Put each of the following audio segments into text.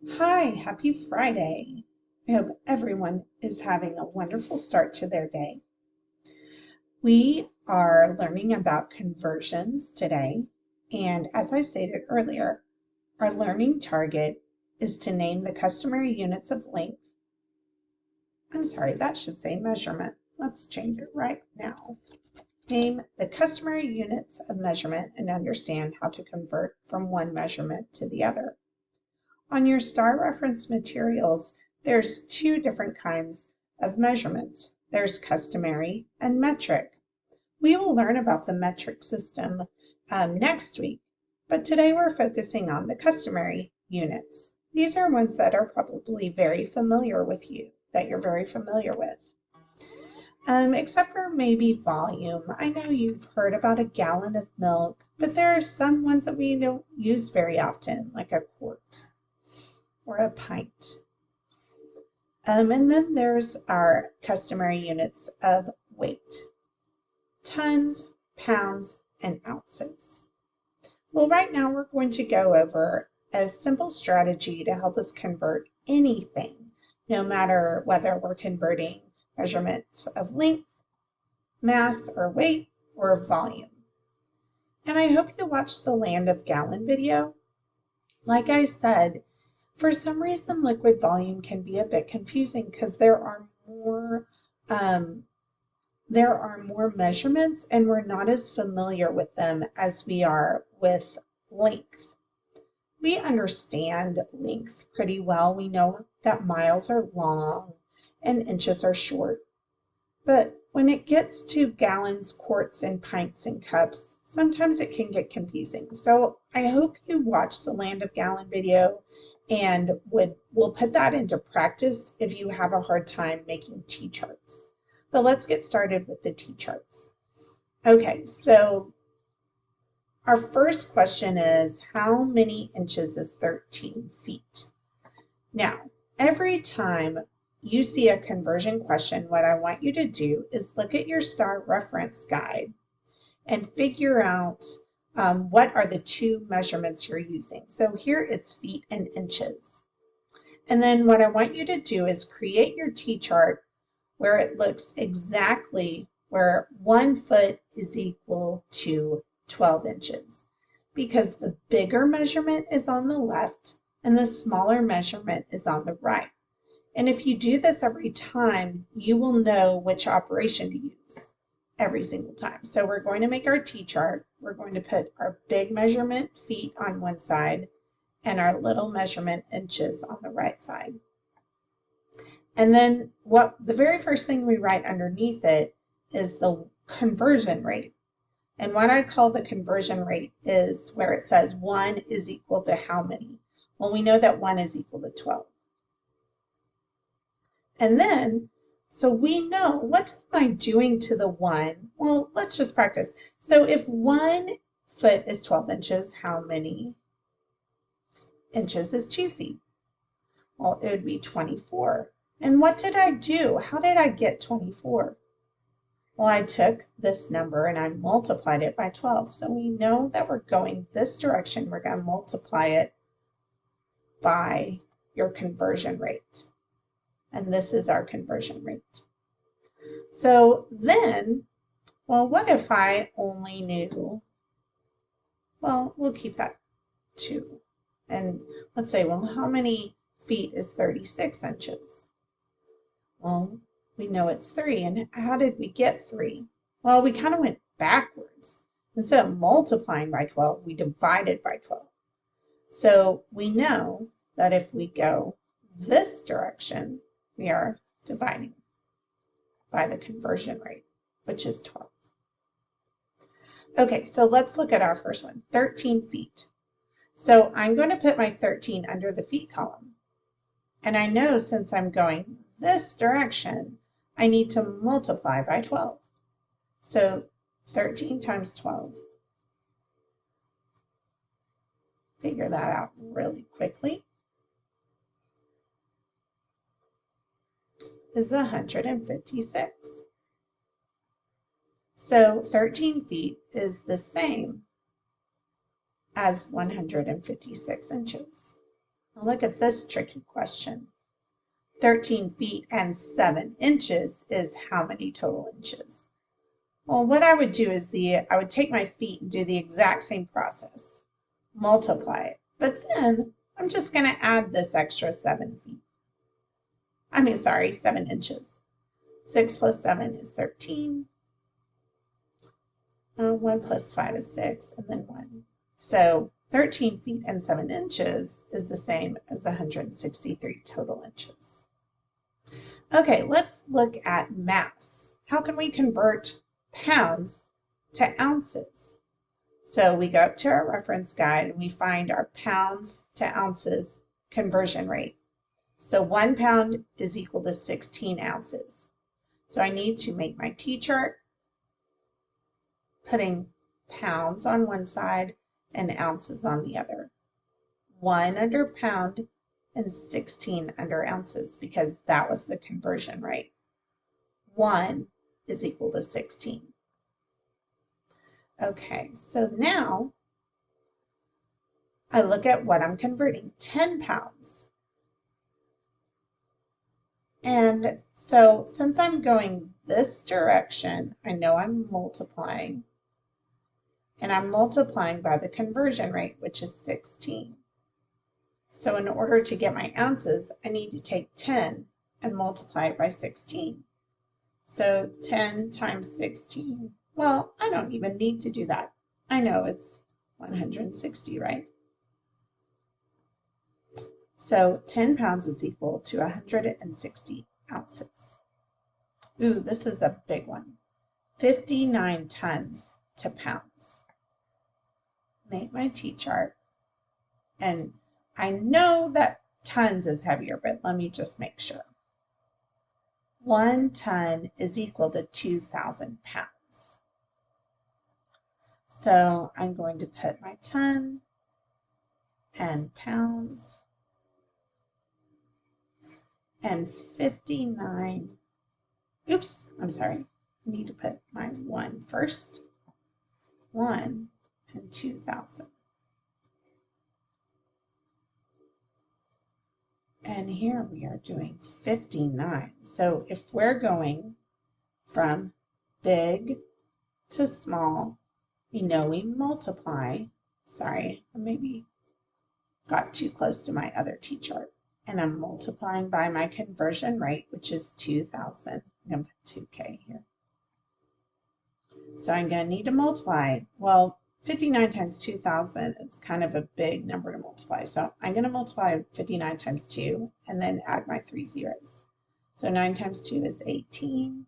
Hi, happy Friday. I hope everyone is having a wonderful start to their day. We are learning about conversions today, and as I stated earlier, our learning target is to name the customary units of length. I'm sorry, that should say measurement. Let's change it right now. Name the customary units of measurement and understand how to convert from one measurement to the other. On your STAR reference materials, there's two different kinds of measurements. There's customary and metric. We will learn about the metric system next week, but today we're focusing on the customary units. These are ones that are probably very familiar with you, that you're very familiar with. Except for maybe volume. I know you've heard about a gallon of milk, but there are some ones that we don't use very often, like a quart or a pint. And then there's our customary units of weight: tons, pounds, and ounces. Well, right now we're going to go over a simple strategy to help us convert anything, no matter whether we're converting measurements of length, mass or weight, or volume. And I hope you watched the land of gallon video. Like I said, for some reason, liquid volume can be a bit confusing because there are more measurements and we're not as familiar with them as we are with length. We understand length pretty well. We know that miles are long and inches are short. But when it gets to gallons, quarts, and pints and cups, sometimes it can get confusing. So I hope you watch the Land of Gallon video and we'll put that into practice if you have a hard time making T-charts. But let's get started with the T-charts. Okay, so our first question is, how many inches is 13 feet? Now, every time you see a conversion question, what I want you to do is look at your STAR reference guide and figure out what are the two measurements you're using. So here it's feet and inches. And then what I want you to do is create your T-chart where it looks exactly where 1 foot is equal to 12 inches, because the bigger measurement is on the left and the smaller measurement is on the right. And if you do this every time, you will know which operation to use every single time. So we're going to make our T-chart. We're going to put our big measurement feet on one side and our little measurement inches on the right side. And then the very first thing we write underneath it is the conversion rate. And what I call the conversion rate is where it says 1 is equal to how many? Well, we know that 1 is equal to 12. And then, so we know, what am I doing to the 1? Well, let's just practice. So if 1 foot is 12 inches, how many inches is 2 feet? Well, it would be 24. And what did I do? How did I get 24? Well, I took this number and I multiplied it by 12. So we know that we're going this direction. We're going to multiply it by your conversion rate. And this is our conversion rate. So then, well, what if I only knew, well, we'll keep that 2. And let's say, well, how many feet is 36 inches? Well, we know it's 3. And how did we get 3? Well, we kind of went backwards. Instead of multiplying by 12, we divided by 12. So we know that if we go this direction, we are dividing by the conversion rate, which is 12. Okay, so let's look at our first one, 13 feet. So I'm going to put my 13 under the feet column. And I know since I'm going this direction, I need to multiply by 12. So 13 times 12. Figure that out really quickly. Is 156. So 13 feet is the same as 156 inches. Now look at this tricky question. 13 feet and 7 inches is how many total inches? Well, what I would do is I would take my feet and do the exact same process. Multiply it. But then I'm just going to add this extra 7 feet. 7 inches. 6 plus 7 is 13. 1 plus 5 is 6, and then 1. So 13 feet and 7 inches is the same as 163 total inches. Okay, let's look at mass. How can we convert pounds to ounces? So we go up to our reference guide and we find our pounds to ounces conversion rate. So 1 pound is equal to 16 ounces. So I need to make my T-chart, putting pounds on one side and ounces on the other. 1 under pound and 16 under ounces because that was the conversion rate. 1 is equal to 16. Okay, so now I look at what I'm converting, 10 pounds. And so since I'm going this direction, I know I'm multiplying. And I'm multiplying by the conversion rate, which is 16. So in order to get my ounces, I need to take 10 and multiply it by 16. So 10 times 16, well, I don't even need to do that. I know it's 160, right? So 10 pounds is equal to 160 ounces. Ooh, this is a big one. 59 tons to pounds. Make my T-chart. And I know that tons is heavier, but let me just make sure. 1 ton is equal to 2,000 pounds. So I'm going to put my ton and pounds and 59. Oops, I'm sorry. I need to put my 1 first. 1 and 2,000. And here we are doing 59. So if we're going from big to small, we know we multiply. Sorry, I maybe got too close to my other T-chart. And I'm multiplying by my conversion rate, which is 2,000. I'm going to put 2K here. So I'm going to need to multiply. Well, 59 times 2,000 is kind of a big number to multiply. So I'm going to multiply 59 times 2 and then add my 3 zeros. So 9 times 2 is 18.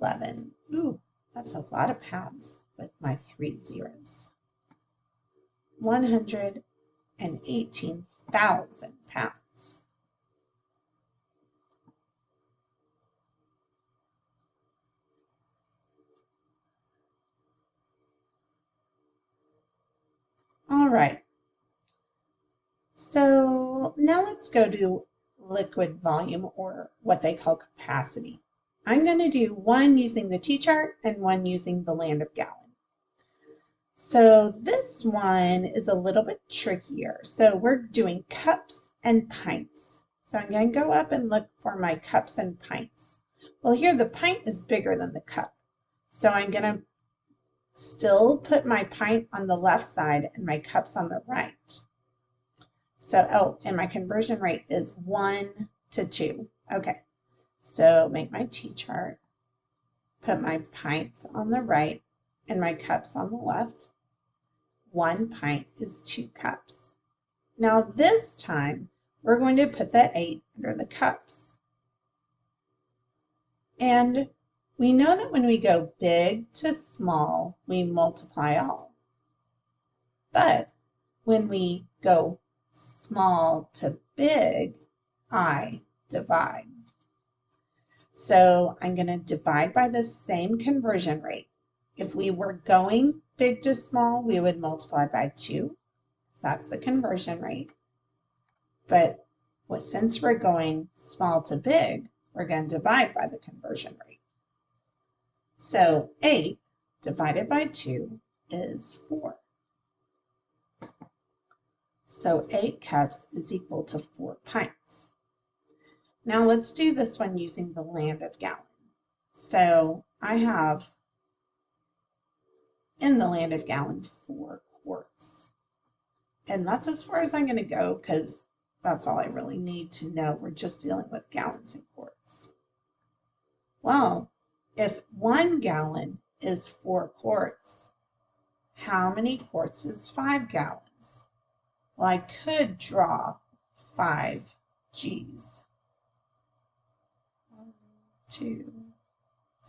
11. Ooh, that's a lot of pounds with my 3 zeros. 118,000 pounds. All right. So now let's go to liquid volume, or what they call capacity. I'm going to do one using the T-chart and one using the land of gallon. So this one is a little bit trickier. So we're doing cups and pints. So I'm going to go up and look for my cups and pints. Well, here the pint is bigger than the cup. So I'm going to still put my pint on the left side and my cups on the right. So, and my conversion rate is 1 to 2. Okay, so make my T-chart, put my pints on the right and my cups on the left. 1 pint is 2 cups. Now this time, we're going to put the 8 under the cups. And we know that when we go big to small, we multiply all. But when we go small to big, I divide. So I'm going to divide by the same conversion rate. If we were going big to small, we would multiply by 2. So that's the conversion rate. But since we're going small to big, we're going to divide by the conversion rate. So 8 divided by 2 is 4. So 8 cups is equal to 4 pints. Now let's do this one using the land of gallon. So I have in the land of gallon 4 quarts. And that's as far as I'm going to go because that's all I really need to know. We're just dealing with gallons and quarts. Well, if 1 gallon is 4 quarts, how many quarts is 5 gallons? Well, I could draw 5 G's. 1, 2,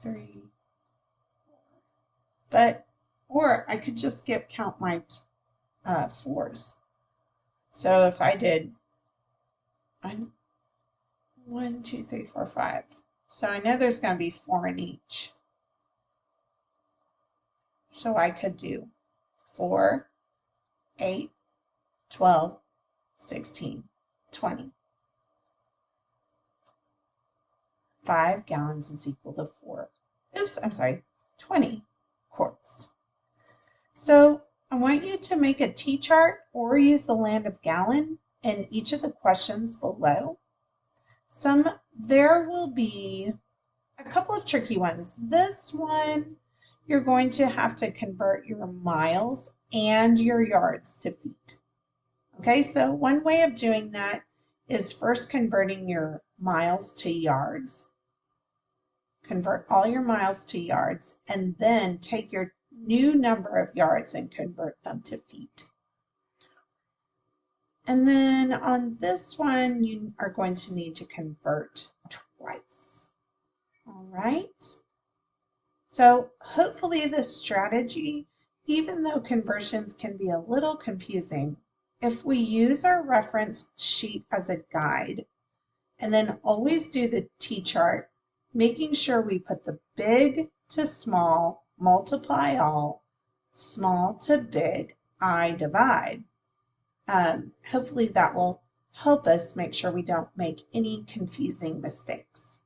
3, 4. Or I could just count my 4s. So if I did 1, 2, 3, 4, 5. So I know there's going to be 4 in each. So I could do 4, 8, 12, 16, 20. 5 gallons is equal to 20 quarts. So I want you to make a T-chart or use the land of gallon in each of the questions below. There will be a couple of tricky ones. This one, you're going to have to convert your miles and your yards to feet. Okay, so one way of doing that is first converting your miles to yards. Convert all your miles to yards, and then take your new number of yards and convert them to feet. And then on this one, you are going to need to convert twice. All right. So hopefully this strategy, even though conversions can be a little confusing, if we use our reference sheet as a guide, and then always do the T-chart, making sure we put the big to small, multiply all, small to big, I divide. Hopefully that will help us make sure we don't make any confusing mistakes.